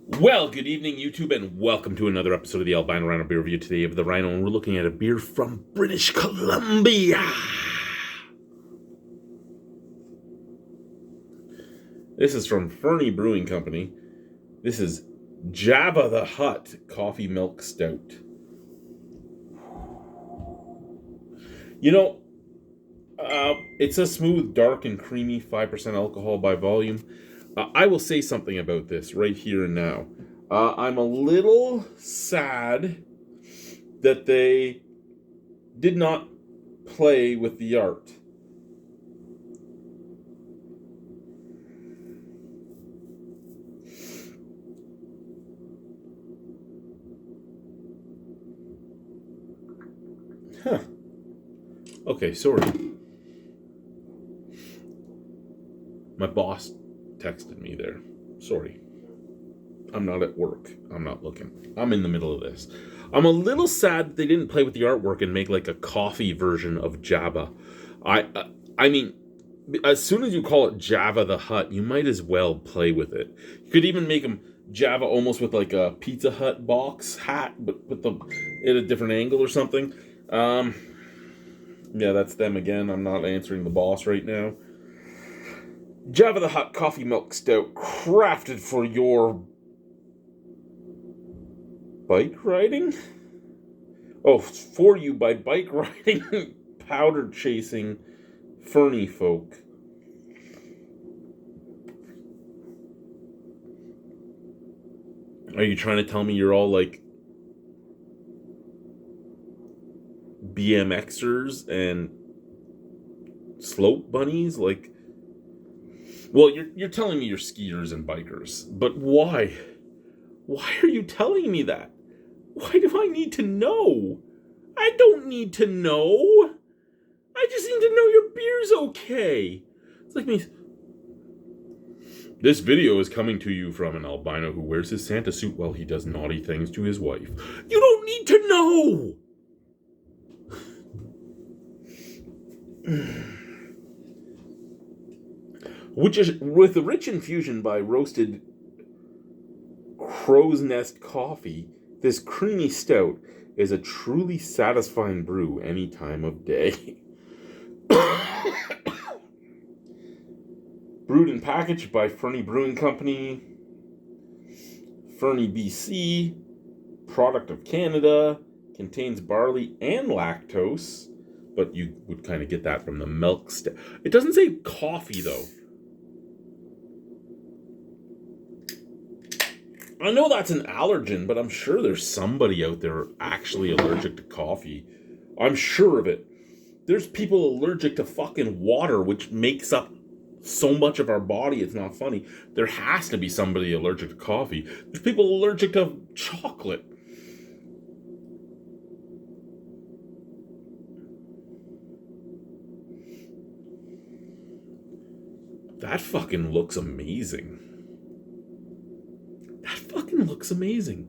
Well, good evening, YouTube, and welcome to another episode of the Albino Rhino beer review. Today of the Rhino, and we're looking at a beer from British Columbia. This is from Fernie Brewing Company. This is Jabba the Hutt Coffee Milk Stout. You know, it's a smooth, dark, and creamy 5% alcohol by volume. I will say something about this right here and now. I'm a little sad that they did not play with the art. Huh. Okay, sorry. My boss texted me there. Sorry. I'm not at work. I'm not looking. I'm in the middle of this. I'm a little sad that they didn't play with the artwork and make like a coffee version of Jabba. I mean, as soon as you call it Jabba the Hutt, you might as well play with it. You could even make him Jabba almost with like a Pizza Hut box hat, but put them at a different angle or something. Yeah, that's them again. I'm not answering the boss right now. Jabba the Hutt Coffee Milk Stout, crafted for your bike riding? Oh, for you by bike riding, powder chasing Fernie folk. Are you trying to tell me you're all like BMXers and slope bunnies? Like, well, you're telling me you're skiers and bikers, but why? Why are you telling me that? Why do I need to know? I don't need to know. I just need to know your beer's okay. It's like me. This video is coming to you from an albino who wears his Santa suit while he does naughty things to his wife. You don't need to know! Which is with a rich infusion by roasted crow's nest coffee, this creamy stout is a truly satisfying brew any time of day. Brewed and packaged by Fernie Brewing Company, Fernie, BC, product of Canada, contains barley and lactose, but you would kind of get that from the milk stout. It doesn't say coffee, though. I know that's an allergen, but I'm sure there's somebody out there actually allergic to coffee. I'm sure of it. There's people allergic to fucking water, which makes up so much of our body, it's not funny. There has to be somebody allergic to coffee. There's people allergic to chocolate. That fucking looks amazing. That fucking looks amazing.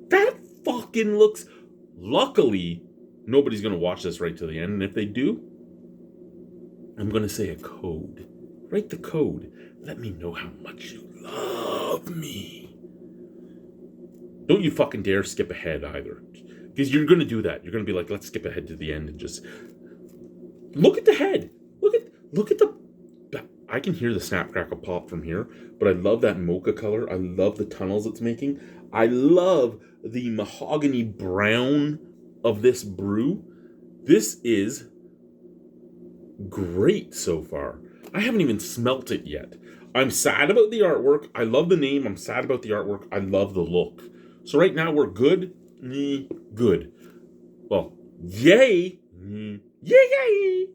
That fucking looks... Luckily, nobody's going to watch this right to the end, and if they do, I'm going to say a code. Write the code. Let me know how much you love me. Don't you fucking dare skip ahead either. Because you're going to do that. You're going to be like, let's skip ahead to the end and just... Look at the head. Look at the... I can hear the snap crackle pop from here, but I love that mocha color. I love the tunnels it's making. I love the mahogany brown of this brew. This is great so far. I haven't even smelt it yet. I'm sad about the artwork. I love the name. I'm sad about the artwork. I love the look. So right now we're good. Good. Well, yay. Yay.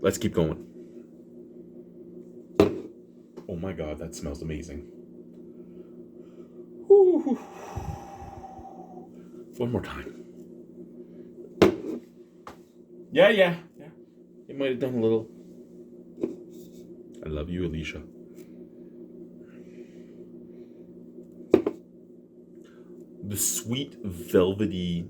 Let's keep going. Oh my god, that smells amazing. Whew. One more time. Yeah. It might have done a little. I love you, Alicia. The sweet, velvety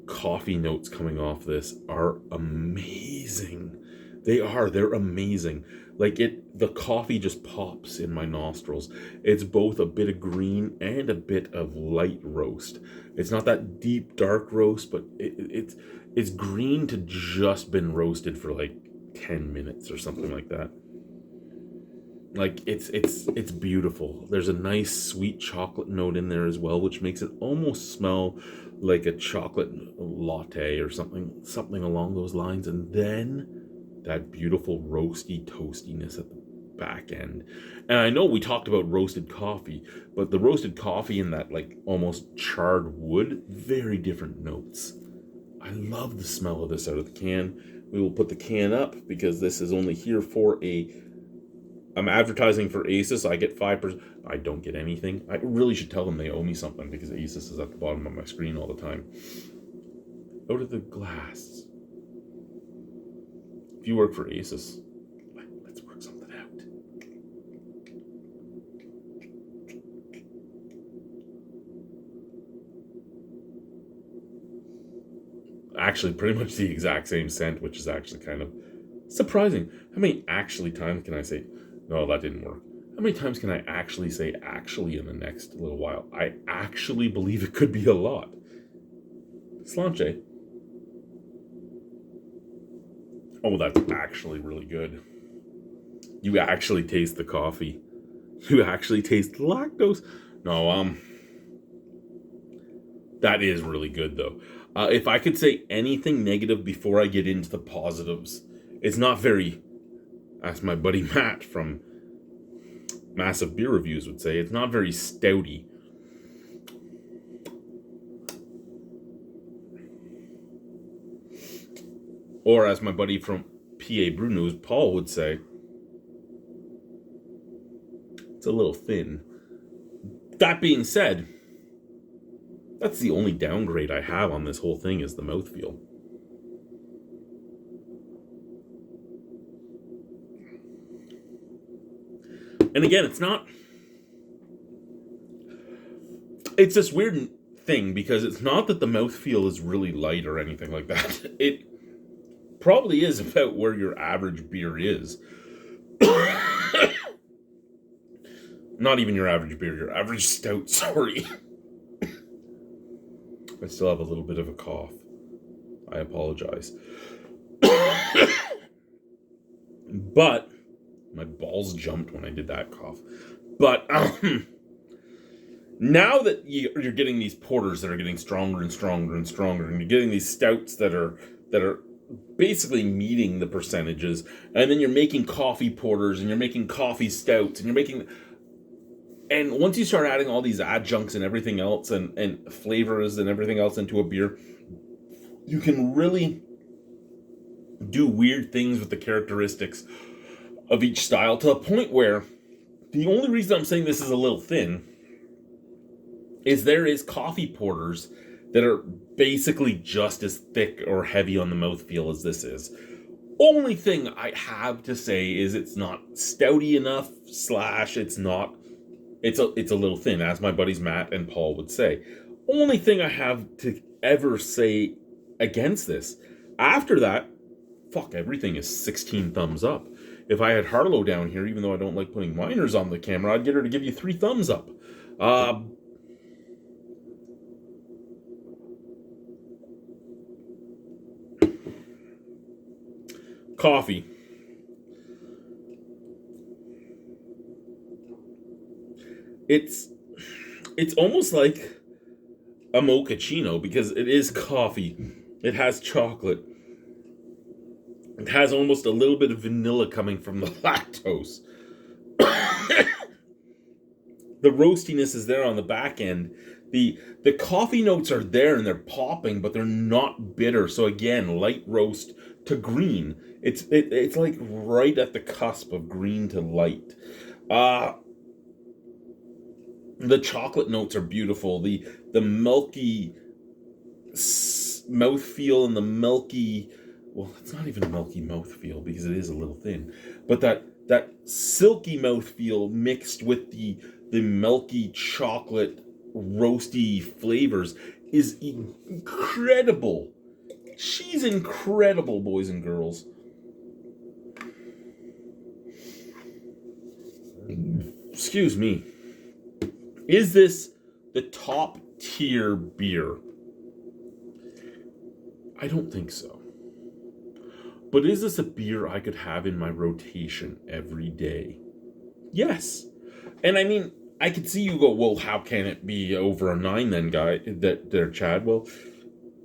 coffee notes coming off this are amazing. They're amazing. Like, it the coffee just pops in my nostrils. It's both a bit of green and a bit of light roast. It's not that deep dark roast, but it's green to just been roasted for like 10 minutes or something like that. Like it's beautiful. There's a nice sweet chocolate note in there as well, which makes it almost smell like a chocolate latte or something along those lines. And then that beautiful roasty toastiness at the back end. And I know we talked about roasted coffee, but the roasted coffee and that like almost charred wood, very different notes. I love the smell of this out of the can. We will put the can up because this is only here for I'm advertising for Asus. I get 5%. I don't get anything. I really should tell them they owe me something because Asus is at the bottom of my screen all the time. Out of the glass. If you work for Asus, let's work something out. Actually, pretty much the exact same scent, which is actually kind of surprising. How many actually times can I say, no, that didn't work? How many times can I actually say actually in the next little while? I actually believe it could be a lot. Slanche. Oh, that's actually really good. You actually taste the coffee. You actually taste lactose. No, that is really good though. If I could say anything negative before I get into the positives, it's not very, as my buddy Matt from Massive Beer Reviews would say, it's not very stouty. Or as my buddy from PA Brew News, Paul, would say, it's a little thin. That being said, that's the only downgrade I have on this whole thing is the mouthfeel. And again, it's this weird thing because it's not that the mouthfeel is really light or anything like that. It probably is about where your average beer is. Not even your average beer, your average stout, sorry. I still have a little bit of a cough. I apologize. But my balls jumped when I did that cough. But now that you're getting these porters that are getting stronger and stronger and stronger, and you're getting these stouts that are basically meeting the percentages, and then you're making coffee porters and you're making coffee stouts and you're making, and once you start adding all these adjuncts and everything else and flavors and everything else into a beer, you can really do weird things with the characteristics of each style to a point where the only reason I'm saying this is a little thin is there is coffee porters that are basically just as thick or heavy on the mouthfeel as this is. Only thing I have to say is it's not stouty enough / it's a little thin, as my buddies Matt and Paul would say. Only thing I have to ever say against this. After that, fuck, everything is 16 thumbs up. If I had Harlow down here, even though I don't like putting minors on the camera, I'd get her to give you 3 thumbs up. Coffee. It's almost like a mochaccino because it is coffee. It has chocolate. It has almost a little bit of vanilla coming from the lactose. The roastiness is there on the back end. The coffee notes are there and they're popping, but they're not bitter. So again, light roast to green. It's like right at the cusp of green to light. The chocolate notes are beautiful. The milky mouthfeel and the milky, well, it's not even a milky mouthfeel because it is a little thin, but that silky mouthfeel mixed with the milky chocolate roasty flavors is incredible. She's incredible, boys and girls. Excuse me. Is this the top tier beer? I don't think so. But is this a beer I could have in my rotation every day? Yes. And I mean, I could see you go, well, how can it be over a 9 then, guy? That there, Chad. Well,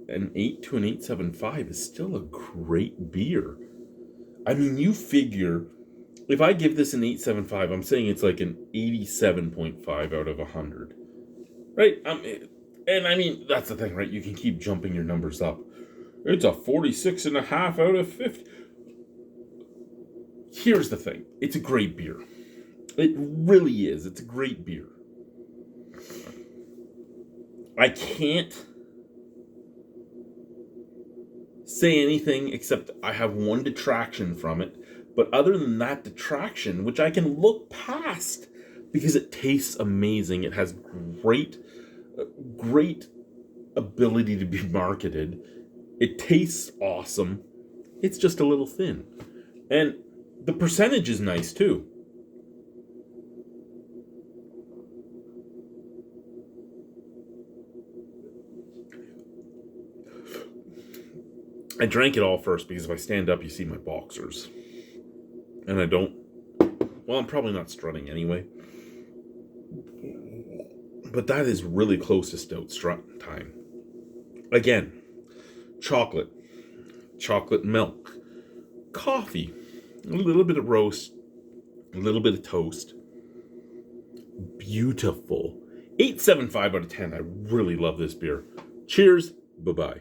an 8 to an 8.75 is still a great beer. I mean, you figure, if I give this an 8.75, I'm saying it's like an 87.5 out of 100. Right? And I mean, that's the thing, right? You can keep jumping your numbers up. It's a 46.5 out of 50. Here's the thing. It's a great beer. It really is. It's a great beer. I can't say anything except I have one detraction from it. But other than that detraction, which I can look past because it tastes amazing, it has great ability to be marketed. It tastes awesome. It's just a little thin. And the percentage is nice too. I drank it all first because if I stand up, you see my boxers. And I don't... Well, I'm probably not strutting anyway. But that is really close to stout strut time. Again, chocolate milk, coffee, a little bit of roast, a little bit of toast. Beautiful. 8.75 out of 10. I really love this beer. Cheers. Bye-bye.